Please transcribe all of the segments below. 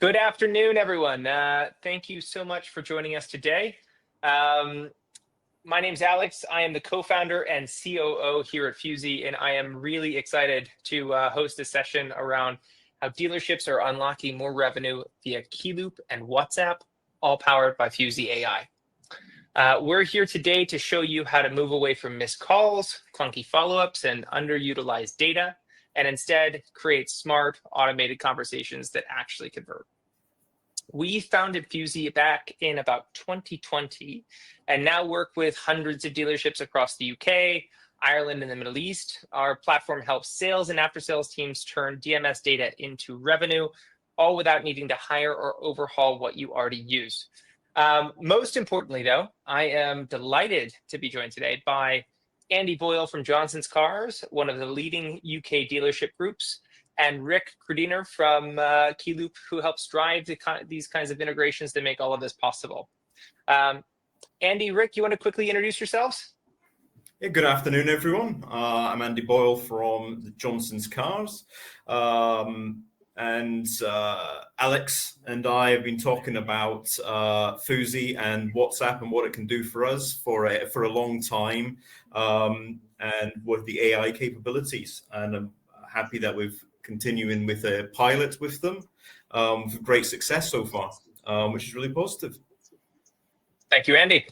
Good afternoon, everyone. Thank you so much for joining us today. My name's Alex. I am the co-founder and COO here at Fuzey, and I am really excited to host a session around how dealerships are unlocking more revenue via Keyloop and WhatsApp, all powered by Fuzey AI. We're here today to show you how to move away from missed calls, clunky follow-ups, and underutilized data, and instead create smart, automated conversations that actually convert. We founded Fuzey back in about 2020 and now work with hundreds of dealerships across the UK, Ireland, and the Middle East. Our platform helps sales and after-sales teams turn DMS data into revenue, all without needing to hire or overhaul what you already use. Most importantly, though, I am delighted to be joined today by Andy Boyle from Johnson's Cars, one of the leading UK dealership groups, and Rick Crediner from Keyloop, who helps drive these kinds of integrations that make all of this possible. Andy, Rick, you want to quickly introduce yourselves? Yeah, good afternoon, everyone. I'm Andy Boyle from the Johnson's Cars. And Alex and I have been talking about Fuzey and WhatsApp and what it can do for us for a long time, and what the AI capabilities. And I'm happy that we're continuing with a pilot with them, with great success so far, which is really positive. Thank you, Andy.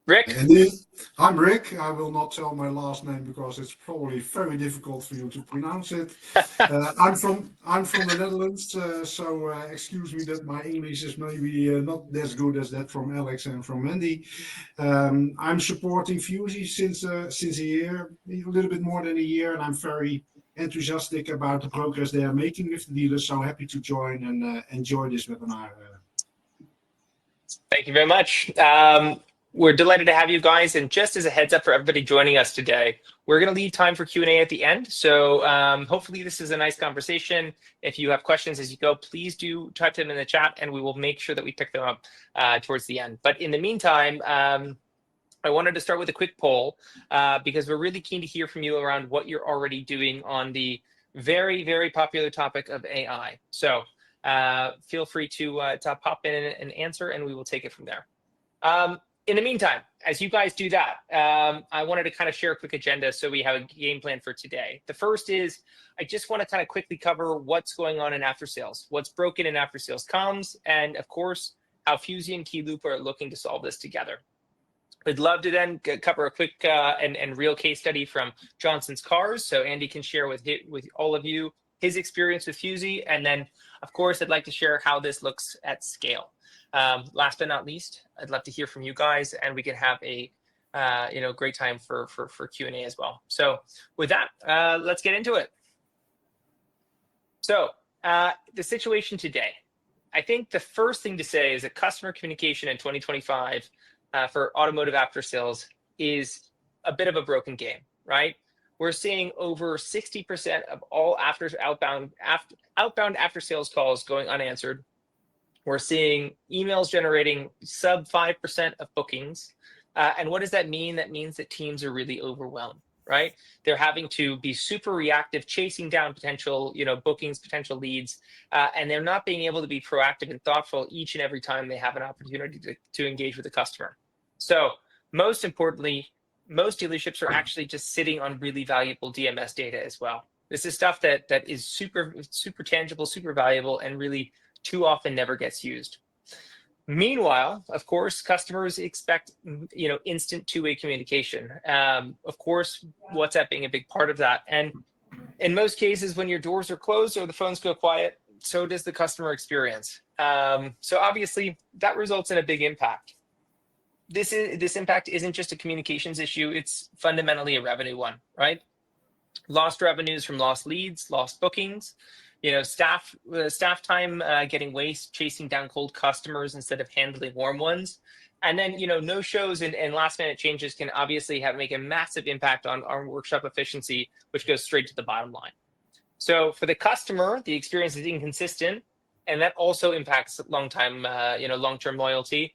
Rick? Indeed. I'm Rick. I will not tell my last name because it's probably very difficult for you to pronounce it. I'm from the Netherlands, so excuse me that my English is maybe not as good as that from Alex and from Andy. I'm supporting Fuzey since a year, a little bit more than a year, and I'm very enthusiastic about the progress they are making with the dealers. So happy to join and enjoy this webinar. Thank you very much. We're delighted to have you guys. And just as a heads up for everybody joining us today, we're going to leave time for Q&A at the end. So hopefully this is a nice conversation. If you have questions as you go, please do type them in the chat and we will make sure that we pick them up towards the end. But in the meantime, I wanted to start with a quick poll because we're really keen to hear from you around what you're already doing on the very, very popular topic of AI. So feel free to pop in and answer, and we will take it from there. In the meantime, as you guys do that, I wanted to kind of share a quick agenda so we have a game plan for today. The first is I just want to kind of quickly cover what's going on in after sales, what's broken in after sales comms, and of course, how Fuzey and Keyloop are looking to solve this together. I'd love to then cover a quick and real case study from Johnson's Cars, so Andy can share with all of you his experience with Fuzey, and then, of course, I'd like to share how this looks at scale. Last but not least, I'd love to hear from you guys, and we can have a great time for Q&A as well. So with that, let's get into it. So the situation today, I think the first thing to say is that customer communication in 2025 for automotive after sales is a bit of a broken game, right? We're seeing over 60% of all outbound after sales calls going unanswered. We're seeing emails generating sub 5% of bookings. And what does that mean? That means that teams are really overwhelmed, right? They're having to be super reactive, chasing down potential, bookings, potential leads, and they're not being able to be proactive and thoughtful each and every time they have an opportunity to engage with the customer. So most importantly, most dealerships are actually just sitting on really valuable DMS data as well. This is stuff that is super tangible, super valuable, and really too often never gets used. Meanwhile, of course, customers expect instant two-way communication. Of course, WhatsApp being a big part of that. And in most cases, when your doors are closed or the phones go quiet, so does the customer experience. So obviously, that results in a big impact. This impact isn't just a communications issue; it's fundamentally a revenue one, right? Lost revenues from lost leads, lost bookings. Staff time getting waste, chasing down cold customers instead of handling warm ones. And then, no shows and last minute changes can obviously make a massive impact on our workshop efficiency, which goes straight to the bottom line. So for the customer, the experience is inconsistent, and that also impacts long-term loyalty.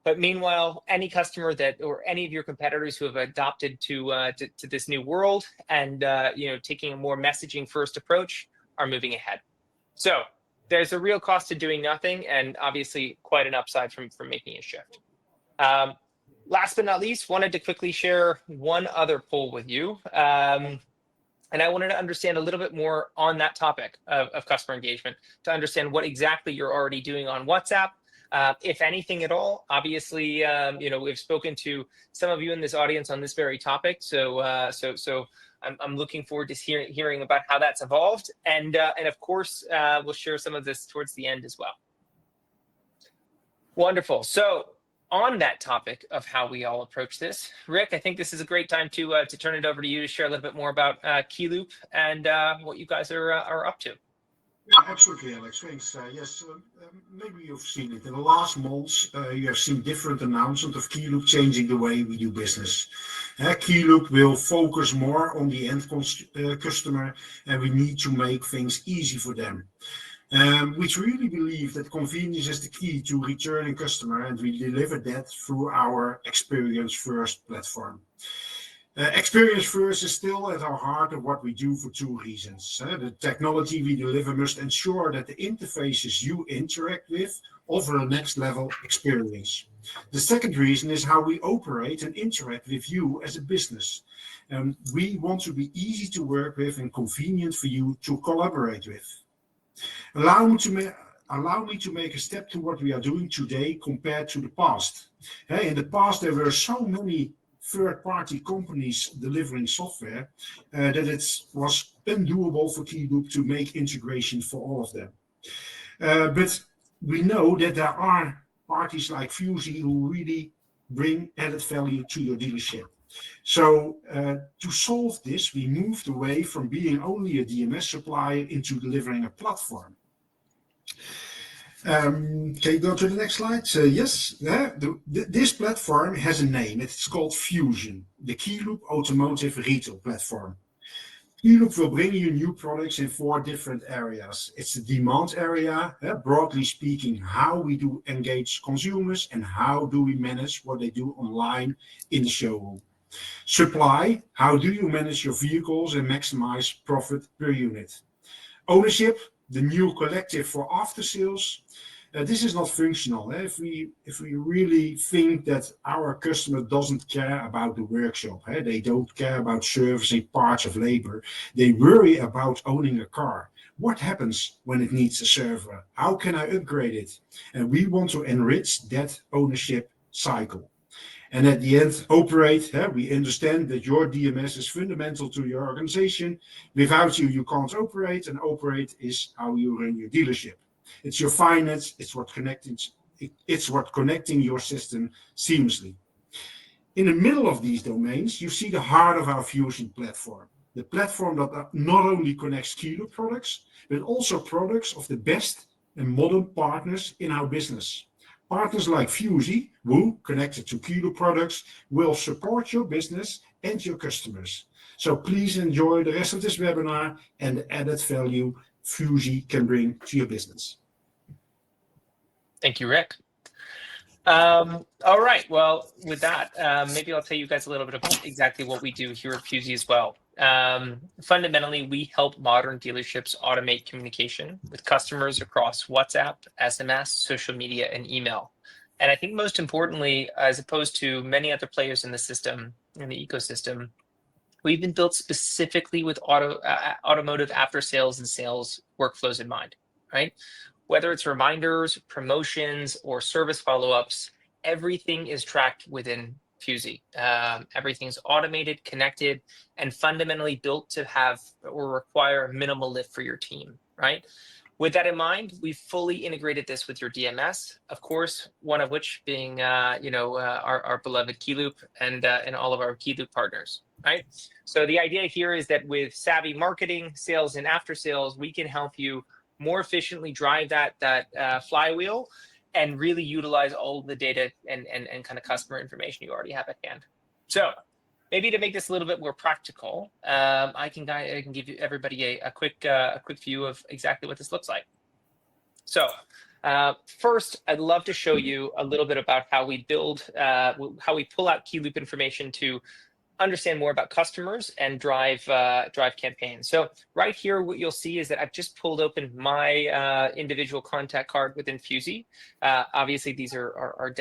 But meanwhile, any customer or any of your competitors who have adopted to this new world and taking a more messaging first approach are moving ahead. So there's a real cost to doing nothing, and obviously quite an upside from making a shift. Last but not least, wanted to quickly share one other poll with you. And I wanted to understand a little bit more on that topic of customer engagement, to understand what exactly you're already doing on WhatsApp, if anything at all. Obviously, we've spoken to some of you in this audience on this very topic, so I'm looking forward to hearing about how that's evolved, and of course, we'll share some of this towards the end as well. Wonderful. So, on that topic of how we all approach this, Rick, I think this is a great time to turn it over to you to share a little bit more about Keyloop and what you guys are up to. Yeah, absolutely, Alex. Thanks. Yes, maybe you've seen it. In the last months, you have seen different announcements of Keyloop changing the way we do business. Keyloop will focus more on the end customer, and we need to make things easy for them. We really believe that convenience is the key to returning customer, and we deliver that through our Experience First platform. Experience First is still at our heart of what we do for two reasons. The technology we deliver must ensure that the interfaces you interact with offer a next level experience. The second reason is how we operate and interact with you as a business. We want to be easy to work with and convenient for you to collaborate with. Allow me to make a step to what we are doing today compared to the past. In the past, there were so many third-party companies delivering software that it was undoable for Keyloop to make integration for all of them. But we know that there are parties like Fuzey who really bring added value to your dealership. So to solve this, we moved away from being only a DMS supplier into delivering a platform. Can you go to the next slide? Yes, this platform has a name. It's called Fusion, the Keyloop Automotive Retail Platform. Keyloop will bring you new products in 4 different areas. It's the demand area, broadly speaking, how we do engage consumers and how do we manage what they do online in the showroom. Supply, how do you manage your vehicles and maximize profit per unit? Ownership, the new collective for aftersales. This is not functional. If we really think that our customer doesn't care about the workshop, they don't care about servicing parts of labor, they worry about owning a car. What happens when it needs a server? How can I upgrade it? And we want to enrich that ownership cycle. And at the end, operate. We understand that your DMS is fundamental to your organization. Without you, you can't operate, and operate is how you run your dealership. It's your finance. It's what connecting your system seamlessly. In the middle of these domains, you see the heart of our Fusion platform. The platform that not only connects Keyloop products, but also products of the best and modern partners in our business. Partners like Fuzey, who, connected to Keyloop products, will support your business and your customers. So please enjoy the rest of this webinar and the added value Fuzey can bring to your business. Thank you, Rick. All right. Well, with that, maybe I'll tell you guys a little bit about exactly what we do here at Fuzey as well. Fundamentally, we help modern dealerships automate communication with customers across WhatsApp, SMS, social media, and email. And I think most importantly, as opposed to many other players in the system, in the ecosystem, we've been built specifically with automotive after sales and sales workflows in mind, right? Whether it's reminders, promotions, or service follow-ups, everything is tracked within Fuzey. Everything's automated, connected, and fundamentally built to have or require minimal lift for your team, right? With that in mind, we fully integrated this with your DMS, of course, one of which being our beloved Keyloop and all of our Keyloop partners, right? So the idea here is that with savvy marketing, sales, and after sales, we can help you more efficiently drive that flywheel and really utilize all the data and kind of customer information you already have at hand. So maybe to make this a little bit more practical, I can give you everybody a quick view of exactly what this looks like. So first, I'd love to show you a little bit about how we build, how we pull out Keyloop information to understand more about customers and drive campaigns. So right here, what you'll see is that I've just pulled open my individual contact card within Fuzey. Obviously, these are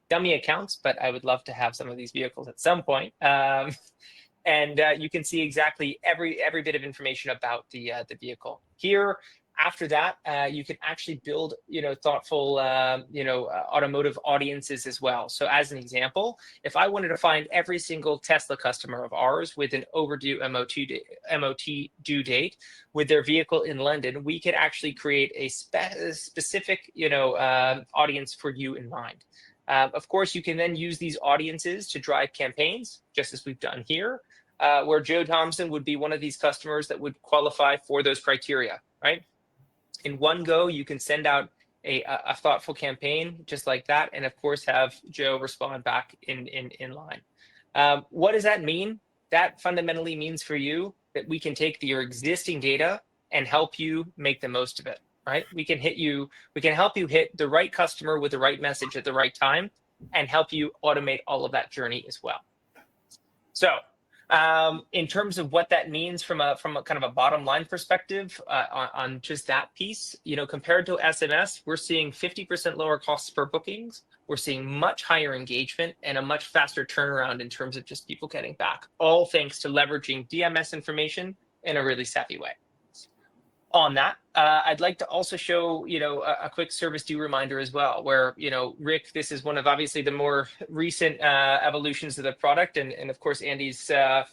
dummy accounts, but I would love to have some of these vehicles at some point. And you can see exactly every bit of information about the vehicle here. After that, you can actually build, thoughtful, automotive audiences as well. So as an example, if I wanted to find every single Tesla customer of ours with an overdue MOT due date with their vehicle in London, we could actually create a specific, audience for you in mind. Of course, you can then use these audiences to drive campaigns, just as we've done here, where Joe Thompson would be one of these customers that would qualify for those criteria, right? In one go, you can send out a thoughtful campaign just like that, and of course have Joe respond back in line. What does that mean? That fundamentally means for you that we can take your existing data and help you make the most of it, right? We can help you hit the right customer with the right message at the right time and help you automate all of that journey as well. So in terms of what that means from a kind of a bottom line perspective on just that piece, compared to SMS, we're seeing 50% lower costs per bookings. We're seeing much higher engagement and a much faster turnaround in terms of just people getting back, all thanks to leveraging DMS information in a really savvy way. On that, I'd like to also show, a quick service due reminder as well, where, Rick, this is one of obviously the more recent evolutions of the product. And of course, Andy's, a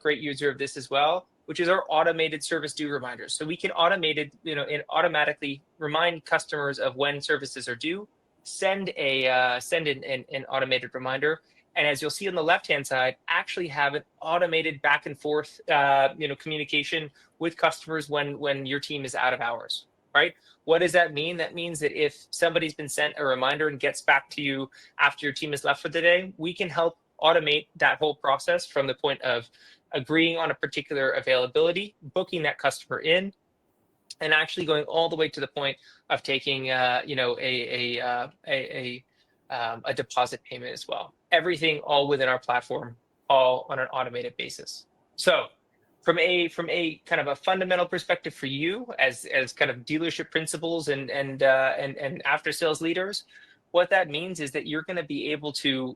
great user of this as well, which is our automated service due reminders. So we can automatically remind customers of when services are due, send an automated reminder. And as you'll see on the left-hand side, actually have an automated back and forth, communication with customers when your team is out of hours, right? What does that mean? That means that if somebody's been sent a reminder and gets back to you after your team has left for the day, we can help automate that whole process from the point of agreeing on a particular availability, booking that customer in, and actually going all the way to the point of taking, a deposit payment as well. Everything all within our platform, all on an automated basis. So from a kind of a fundamental perspective for you as kind of dealership principals and after sales leaders, what that means is that you're going to be able to,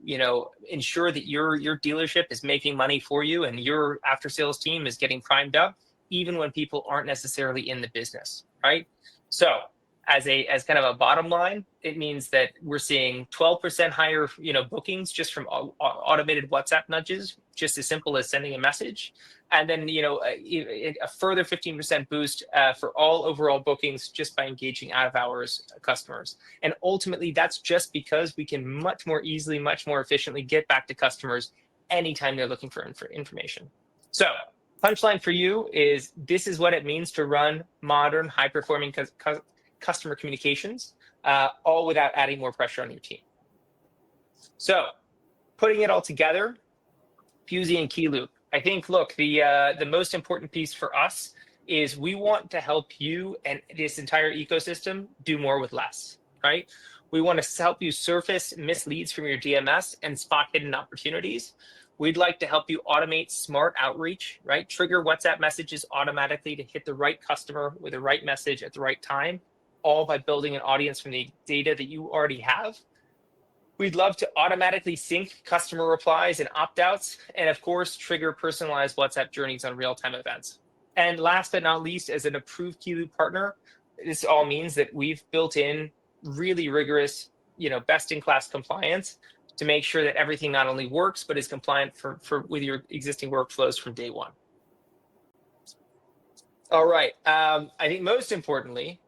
ensure that your dealership is making money for you and your after sales team is getting primed up, even when people aren't necessarily in the business, right? So as kind of a bottom line, it means that we're seeing 12% higher, bookings just from automated WhatsApp nudges, just as simple as sending a message. And then, a further 15% boost for all overall bookings just by engaging out of hours customers. And ultimately, that's just because we can much more easily, much more efficiently get back to customers anytime they're looking for information. So punchline for you is this is what it means to run modern, high-performing customer communications, all without adding more pressure on your team. So putting it all together, Fuzey and Keyloop. I think, look, the most important piece for us is we want to help you and this entire ecosystem do more with less, right? We want to help you surface misleads from your DMS and spot hidden opportunities. We'd like to help you automate smart outreach, right? Trigger WhatsApp messages automatically to hit the right customer with the right message at the right time, all by building an audience from the data that you already have. We'd love to automatically sync customer replies and opt-outs, and of course, trigger personalized WhatsApp journeys on real-time events. And last but not least, as an approved Keyloop partner, this all means that we've built in really rigorous, best-in-class compliance to make sure that everything not only works, but is compliant with your existing workflows from day one. All right, I think most importantly,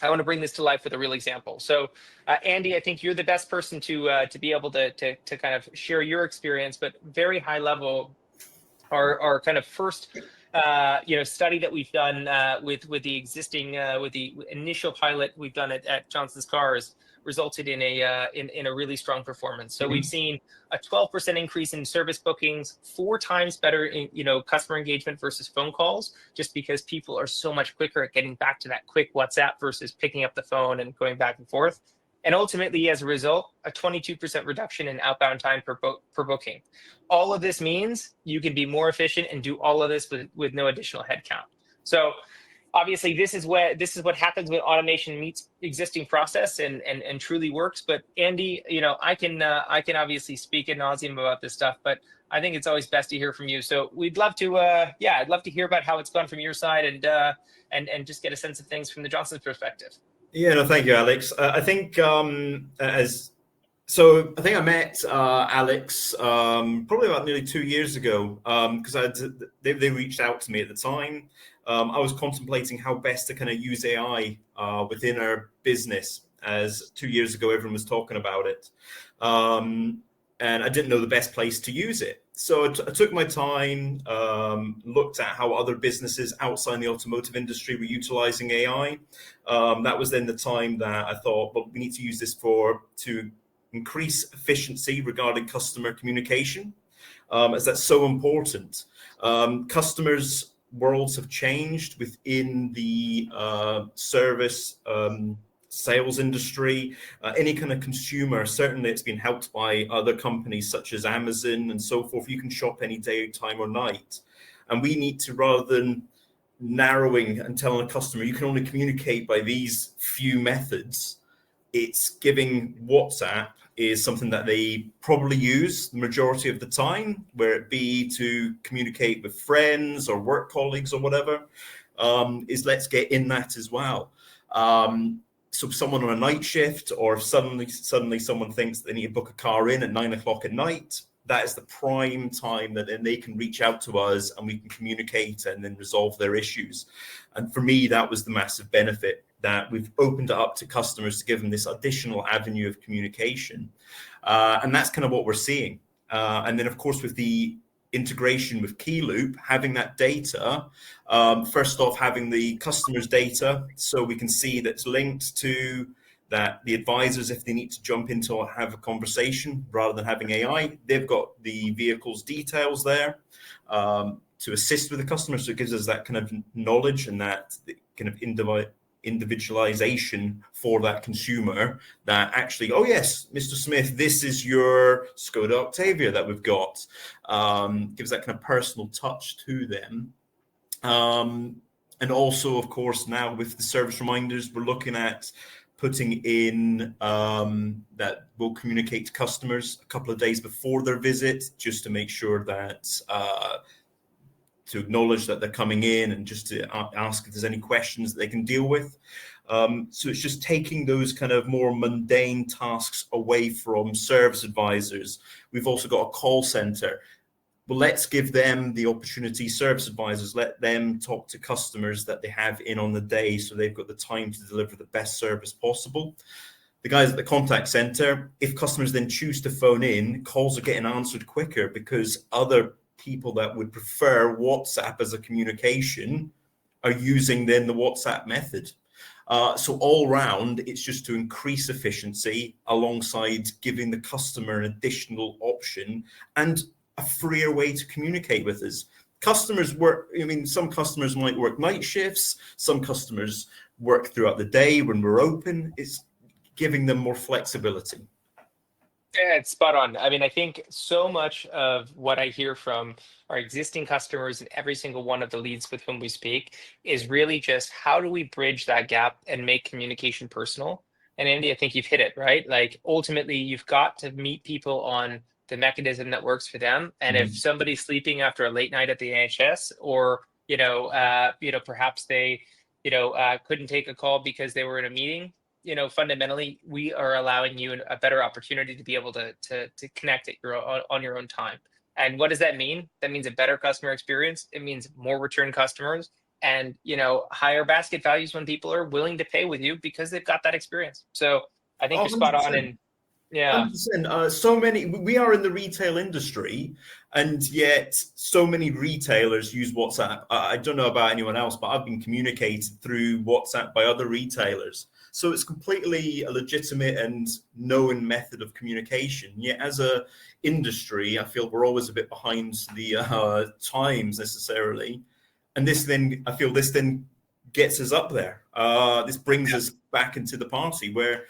I want to bring this to life with a real example. So, Andy, I think you're the best person to be able to kind of share your experience, but very high level. Our kind of first, study that we've done with the initial pilot we've done at Johnson's Cars resulted in a really strong performance. So we've seen a 12% increase in service bookings, 4 times better customer engagement versus phone calls, just because people are so much quicker at getting back to that quick WhatsApp versus picking up the phone and going back and forth. And ultimately, as a result, a 22% reduction in outbound time per booking. All of this means you can be more efficient and do all of this with no additional headcount. So obviously, this is what happens when automation meets existing process and truly works. But Andy, I can obviously speak ad nauseum about this stuff, but I think it's always best to hear from you. So we'd love to, I'd love to hear about how it's gone from your side and just get a sense of things from the Johnson's perspective. Yeah, no, thank you, Alex. I think I met Alex probably about nearly 2 years ago because they reached out to me at the time. I was contemplating how best to kind of use AI within our business, as 2 years ago everyone was talking about it. And I didn't know the best place to use it. So I took my time, looked at how other businesses outside the automotive industry were utilizing AI. That was then the time that I thought, well, we need to use this to increase efficiency regarding customer communication, as that's so important. Customers' worlds have changed within the service sales industry, any kind of consumer. Certainly it's been helped by other companies such as Amazon and so forth. You can shop any day, time or night. And we need to, rather than narrowing and telling a customer, you can only communicate by these few methods, it's giving WhatsApp is something that they probably use the majority of the time, where it be to communicate with friends or work colleagues or whatever, is let's get in that as well. So someone on a night shift, or if suddenly someone thinks they need to book a car in at 9 o'clock at night, that is the prime time that then they can reach out to us and we can communicate and then resolve their issues. And for me, that was the massive benefit, that we've opened it up to customers to give them this additional avenue of communication. And that's kind of what we're seeing. And then, of course, with the integration with Keyloop, having that data, first off, having the customer's data, so we can see that's linked to that the advisors, if they need to jump into or have a conversation rather than having AI, they've got the vehicle's details there to assist with the customer. So it gives us that kind of knowledge and that kind of individualization for that consumer, that actually, oh yes, Mr. Smith, this is your Skoda Octavia that we've got. Gives that kind of personal touch to them. And also, of course, now with the service reminders, we're looking at putting in that we'll communicate to customers a couple of days before their visit, just to make sure that to acknowledge that they're coming in and just to ask if there's any questions that they can deal with. So it's just taking those kind of more mundane tasks away from service advisors. We've also got a call center. Well, let's give them the opportunity, service advisors, let them talk to customers that they have in on the day, so they've got the time to deliver the best service possible. The guys at the contact center, if customers then choose to phone in, calls are getting answered quicker because other people that would prefer WhatsApp as a communication are using then the WhatsApp method. So all round, it's just to increase efficiency alongside giving the customer an additional option and a freer way to communicate with us. Customers work, some customers might work night shifts, some customers work throughout the day when we're open. It's giving them more flexibility. Yeah, it's spot on. I think so much of what I hear from our existing customers and every single one of the leads with whom we speak is really just how do we bridge that gap and make communication personal? And Andy, I think you've hit it, right? Like ultimately, you've got to meet people on the mechanism that works for them. And if somebody's sleeping after a late night at the NHS, or perhaps they couldn't take a call because they were in a meeting, fundamentally, we are allowing you a better opportunity to be able to connect on your own time. And what does that mean? That means a better customer experience. It means more return customers and, higher basket values when people are willing to pay with you because they've got that experience. So I think you're spot on. And yeah, 100%. We are in the retail industry, and yet so many retailers use WhatsApp. I don't know about anyone else, but I've been communicated through WhatsApp by other retailers. So it's completely a legitimate and known method of communication. Yet as a industry, I feel we're always a bit behind the times necessarily. And this then gets us up there. This brings us back into the party where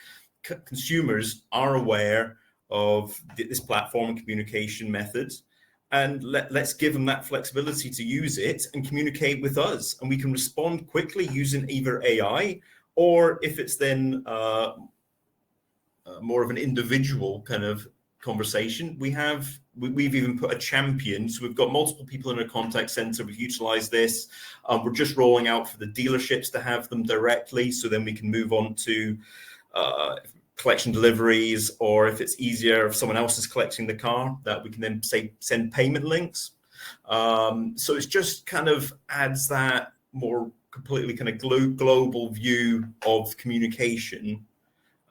consumers are aware of this platform and communication methods, and let's give them that flexibility to use it and communicate with us, and we can respond quickly using either AI, or if it's then more of an individual kind of conversation, we've even put a champion. So we've got multiple people in our contact center. We've utilized this. We're just rolling out for the dealerships to have them directly, so then we can move on to collection deliveries, or if it's easier, if someone else is collecting the car, that we can then say send payment links. So it's just kind of adds that more completely kind of global view of communication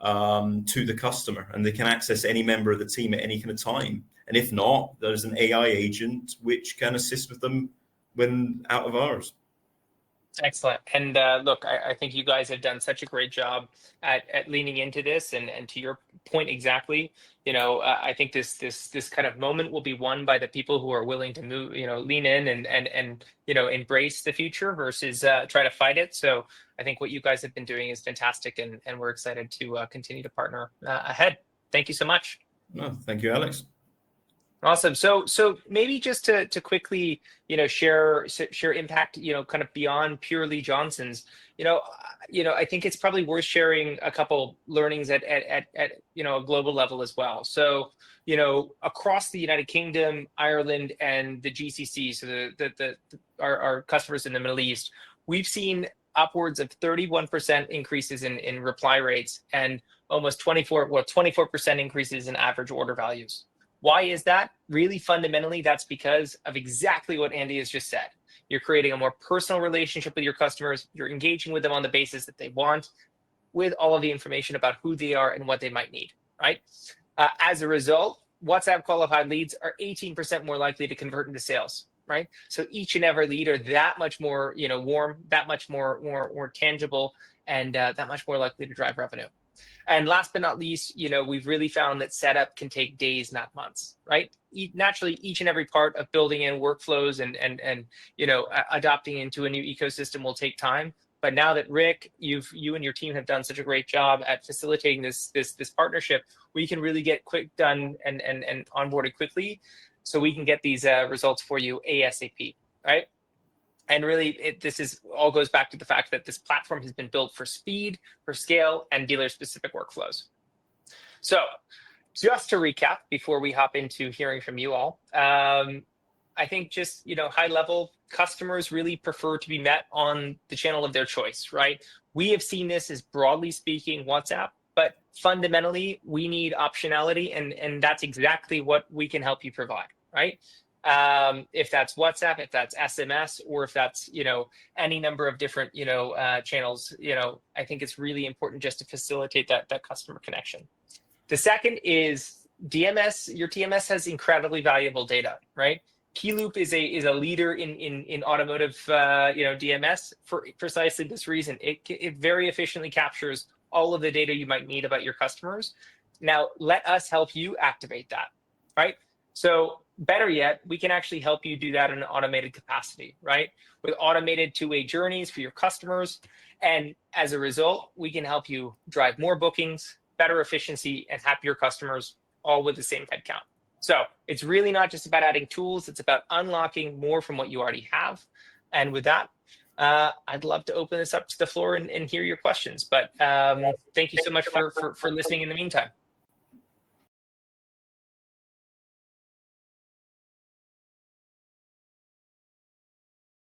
to the customer, and they can access any member of the team at any kind of time. And if not, there's an AI agent which can assist with them when out of hours. Excellent. And look, I think you guys have done such a great job at leaning into this, and to your point exactly, I think this kind of moment will be won by the people who are willing to move, lean in and embrace the future versus try to fight it. So I think what you guys have been doing is fantastic, and we're excited to continue to partner ahead. Thank you so much. No, thank you, Alex. Awesome. So maybe just to quickly, share impact, kind of beyond purely Johnson's, I think it's probably worth sharing a couple learnings at a global level as well. So, across the United Kingdom, Ireland, and the GCC, so our customers in the Middle East, we've seen upwards of 31% increases in reply rates, and almost 24% increases in average order values. Why is that? Really fundamentally, that's because of exactly what Andy has just said. You're creating a more personal relationship with your customers. You're engaging with them on the basis that they want, with all of the information about who they are and what they might need, right? As a result, WhatsApp qualified leads are 18% more likely to convert into sales, right? So each and every lead are that much more, warm, that much more tangible, and that much more likely to drive revenue. And last but not least, we've really found that setup can take days, not months, right? Naturally, each and every part of building in workflows and adopting into a new ecosystem will take time. But now that Rick, you and your team have done such a great job at facilitating this partnership, we can really get quick done and onboarded quickly, so we can get these results for you ASAP, right? And really, this all goes back to the fact that this platform has been built for speed, for scale, and dealer-specific workflows. So just to recap, before we hop into hearing from you all, I think just, high level, customers really prefer to be met on the channel of their choice, right? We have seen this as, broadly speaking, WhatsApp, but fundamentally, we need optionality, and that's exactly what we can help you provide, right? If that's WhatsApp, if that's SMS, or if that's, any number of different, channels, I think it's really important just to facilitate that customer connection. The second is DMS. Your TMS has incredibly valuable data, right? Keyloop is a leader in automotive, DMS for precisely this reason. It very efficiently captures all of the data you might need about your customers. Now, let us help you activate that, right? So better yet, we can actually help you do that in an automated capacity, right? With automated two-way journeys for your customers. And as a result, we can help you drive more bookings, better efficiency, and happier customers, all with the same headcount. So it's really not just about adding tools, it's about unlocking more from what you already have. And with that, I'd love to open this up to the floor and hear your questions. But thank you so much for listening in the meantime.